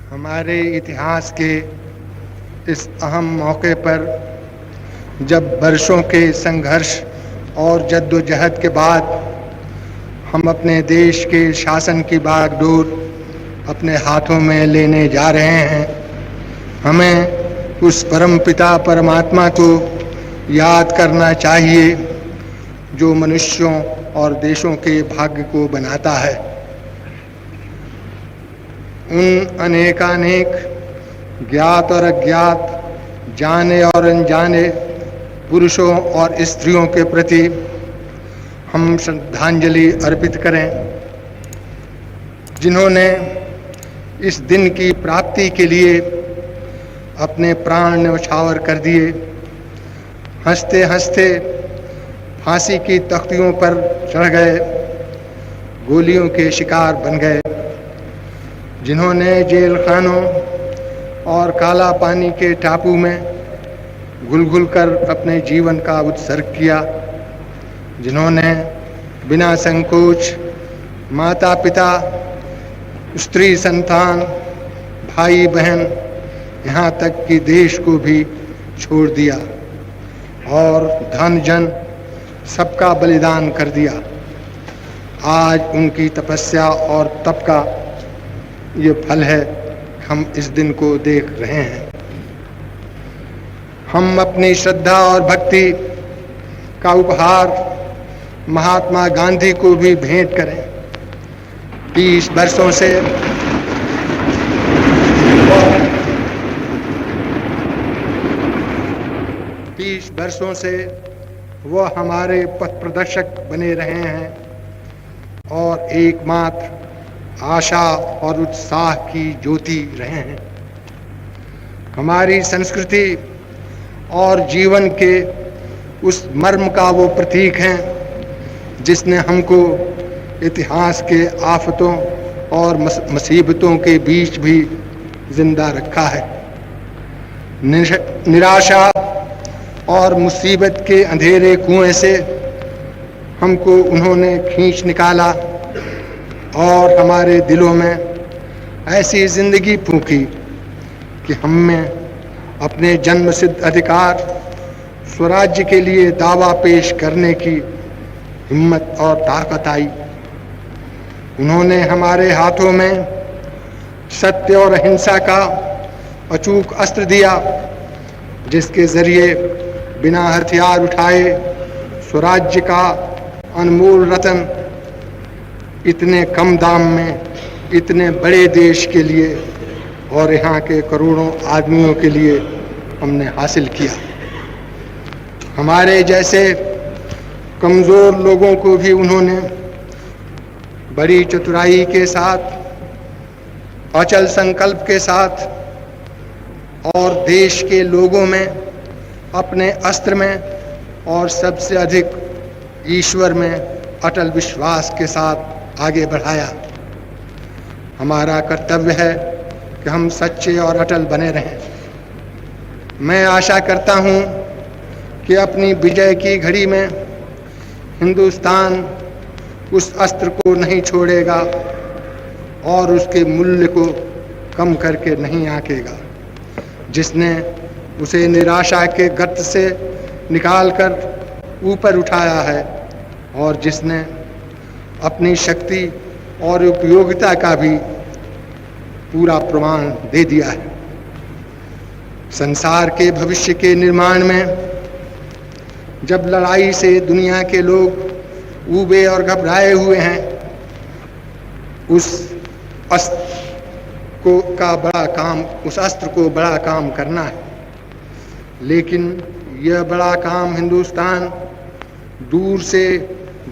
हमारे इतिहास के इस अहम मौके पर जब वर्षों के संघर्ष और जद्दोजहद के बाद हम अपने देश के शासन की बागडोर अपने हाथों में लेने जा रहे हैं, हमें उस परमपिता परमात्मा को याद करना चाहिए जो मनुष्यों और देशों के भाग्य को बनाता है। उन अनेकानेक ज्ञात और अज्ञात, जाने और अनजाने पुरुषों और स्त्रियों के प्रति हम श्रद्धांजलि अर्पित करें, जिन्होंने इस दिन की प्राप्ति के लिए अपने प्राण न्यौछावर कर दिए। हंसते हंसते फांसी की तख्तियों पर चढ़ गए, गोलियों के शिकार बन गए, जिन्होंने जेल खानों और काला पानी के टापू में घुल घुल कर अपने जीवन का उत्सर्ग किया, जिन्होंने बिना संकोच माता पिता, स्त्री संतान, भाई बहन, यहाँ तक कि देश को भी छोड़ दिया और धन जन सबका बलिदान कर दिया। आज उनकी तपस्या और तप का ये फल है, हम इस दिन को देख रहे हैं। हम अपनी श्रद्धा और भक्ति का उपहार महात्मा गांधी को भी भेंट करें। 30 वर्षों से वह हमारे पथ प्रदर्शक बने रहे हैं और एकमात्र आशा और उत्साह की ज्योति रहे हैं। हमारी संस्कृति और जीवन के उस मर्म का वो प्रतीक हैं जिसने हमको इतिहास के आफतों और मुसीबतों के बीच भी जिंदा रखा है। निराशा और मुसीबत के अंधेरे कुएं से हमको उन्होंने खींच निकाला और हमारे दिलों में ऐसी जिंदगी फूंकी कि हम में अपने जन्मसिद्ध अधिकार स्वराज्य के लिए दावा पेश करने की हिम्मत और ताकत आई। उन्होंने हमारे हाथों में सत्य और अहिंसा का अचूक अस्त्र दिया, जिसके जरिए बिना हथियार उठाए स्वराज्य का अनमोल रत्न इतने कम दाम में इतने बड़े देश के लिए और यहाँ के करोड़ों आदमियों के लिए हमने हासिल किया। हमारे जैसे कमज़ोर लोगों को भी उन्होंने बड़ी चतुराई के साथ, अचल संकल्प के साथ और देश के लोगों में अपने अस्त्र में और सबसे अधिक ईश्वर में अटल विश्वास के साथ आगे बढ़ाया। हमारा कर्तव्य है कि हम सच्चे और अटल बने रहें। मैं आशा करता हूँ कि अपनी विजय की घड़ी में हिंदुस्तान उस अस्त्र को नहीं छोड़ेगा और उसके मूल्य को कम करके नहीं आंकेगा, जिसने उसे निराशा के गर्त से निकालकर ऊपर उठाया है और जिसने अपनी शक्ति और उपयोगिता का भी पूरा प्रमाण दे दिया है। संसार के भविष्य के निर्माण में जब लड़ाई से दुनिया के लोग ऊबे और घबराए हुए हैं, उस अस्त्र को बड़ा काम करना है। लेकिन यह बड़ा काम हिंदुस्तान दूर से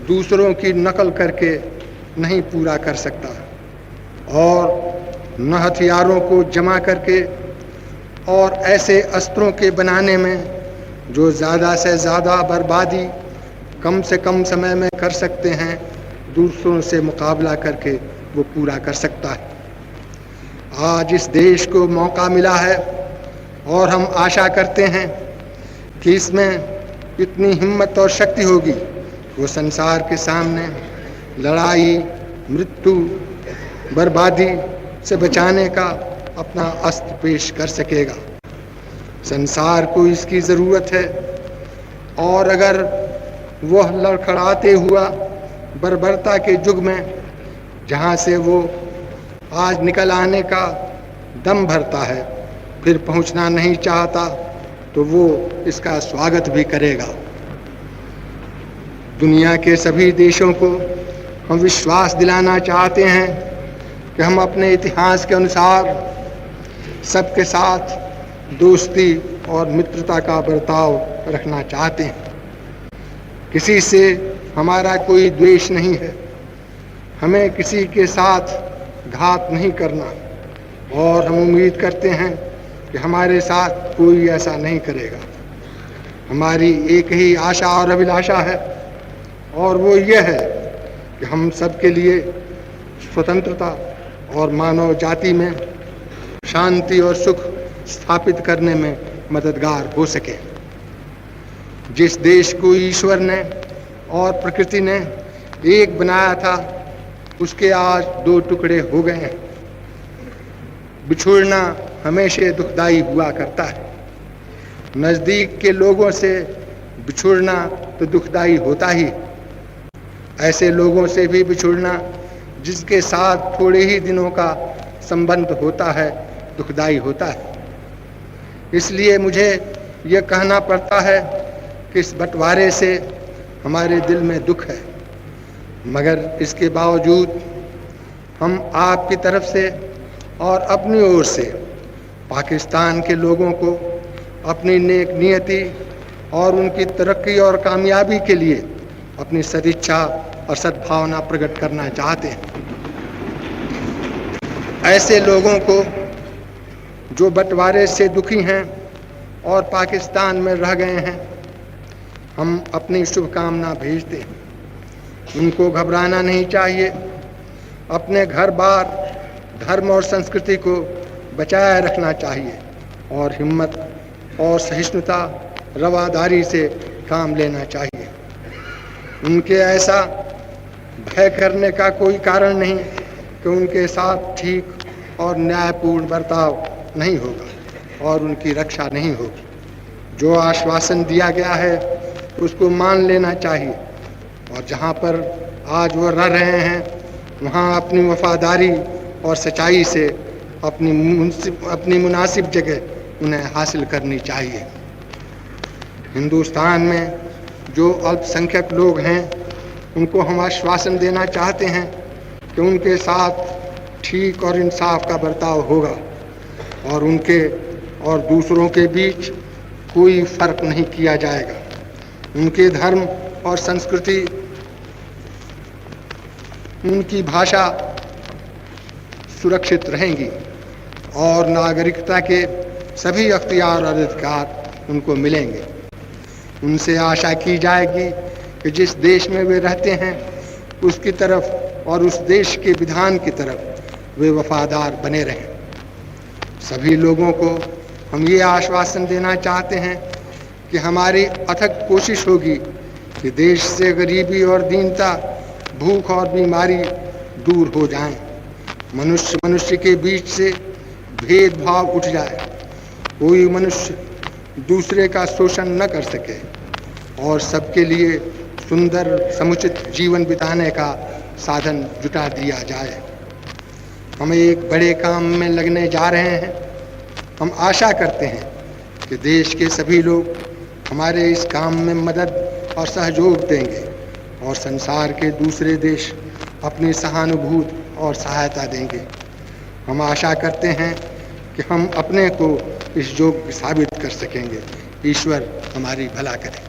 दूसरों की नकल करके नहीं पूरा कर सकता और न हथियारों को जमा करके और ऐसे अस्त्रों के बनाने में जो ज़्यादा से ज़्यादा बर्बादी कम से कम समय में कर सकते हैं, दूसरों से मुकाबला करके वो पूरा कर सकता है। आज इस देश को मौका मिला है और हम आशा करते हैं कि इसमें इतनी हिम्मत और शक्ति होगी, वो संसार के सामने लड़ाई, मृत्यु, बर्बादी से बचाने का अपना अस्त्र पेश कर सकेगा। संसार को इसकी ज़रूरत है, और अगर वह लड़खड़ाते हुआ बर्बरता के युग में जहाँ से वो आज निकल आने का दम भरता है, फिर पहुँचना नहीं चाहता, तो वो इसका स्वागत भी करेगा। दुनिया के सभी देशों को हम विश्वास दिलाना चाहते हैं कि हम अपने इतिहास के अनुसार सबके साथ दोस्ती और मित्रता का बर्ताव रखना चाहते हैं। किसी से हमारा कोई द्वेष नहीं है, हमें किसी के साथ घात नहीं करना, और हम उम्मीद करते हैं कि हमारे साथ कोई ऐसा नहीं करेगा। हमारी एक ही आशा और अभिलाषा है, और वो ये है कि हम सबके लिए स्वतंत्रता और मानव जाति में शांति और सुख स्थापित करने में मददगार हो सके। जिस देश को ईश्वर ने और प्रकृति ने एक बनाया था, उसके आज दो टुकड़े हो गए हैं। बिछुड़ना हमेशा दुखदाई हुआ करता है। नज़दीक के लोगों से बिछुड़ना तो दुखदाई होता ही, ऐसे लोगों से भी बिछुड़ना जिसके साथ थोड़े ही दिनों का संबंध होता है, दुखदाई होता है। इसलिए मुझे यह कहना पड़ता है कि इस बंटवारे से हमारे दिल में दुख है, मगर इसके बावजूद हम आपकी तरफ से और अपनी ओर से पाकिस्तान के लोगों को अपनी नेक नियति और उनकी तरक्की और कामयाबी के लिए अपनी सदिच्छा और सद्भावना प्रकट करना चाहते हैं। ऐसे लोगों को जो बंटवारे से दुखी हैं और पाकिस्तान में रह गए हैं, हम अपनी शुभकामना भेजते हैं। उनको घबराना नहीं चाहिए। अपने घर बार, धर्म और संस्कृति को बचाए रखना चाहिए, और हिम्मत और सहिष्णुता, रवादारी से काम लेना चाहिए। उनके ऐसा भय करने का कोई कारण नहीं कि उनके साथ ठीक और न्यायपूर्ण बर्ताव नहीं होगा और उनकी रक्षा नहीं होगी। जो आश्वासन दिया गया है उसको मान लेना चाहिए, और जहाँ पर आज वो रह रहे हैं वहाँ अपनी वफादारी और सच्चाई से अपनी मुनासिब जगह उन्हें हासिल करनी चाहिए। हिंदुस्तान में जो अल्पसंख्यक लोग हैं, उनको हम आश्वासन देना चाहते हैं कि उनके साथ ठीक और इंसाफ का बर्ताव होगा, और उनके और दूसरों के बीच कोई फर्क नहीं किया जाएगा। उनके धर्म और संस्कृति, उनकी भाषा सुरक्षित रहेंगी, और नागरिकता के सभी अख्तियार और अधिकार उनको मिलेंगे। उनसे आशा की जाएगी कि जिस देश में वे रहते हैं उसकी तरफ और उस देश के विधान की तरफ वे वफादार बने रहें। सभी लोगों को हम ये आश्वासन देना चाहते हैं कि हमारी अथक कोशिश होगी कि देश से गरीबी और दीनता, भूख और बीमारी दूर हो जाएं। मनुष्य मनुष्य के बीच से भेदभाव उठ जाए, कोई मनुष्य दूसरे का शोषण न कर सके, और सबके लिए सुंदर समुचित जीवन बिताने का साधन जुटा दिया जाए। हम एक बड़े काम में लगने जा रहे हैं। हम आशा करते हैं कि देश के सभी लोग हमारे इस काम में मदद और सहयोग देंगे, और संसार के दूसरे देश अपनी सहानुभूति और सहायता देंगे। हम आशा करते हैं कि हम अपने को इस योग्य साबित कर सकेंगे। ईश्वर हमारी भला करे।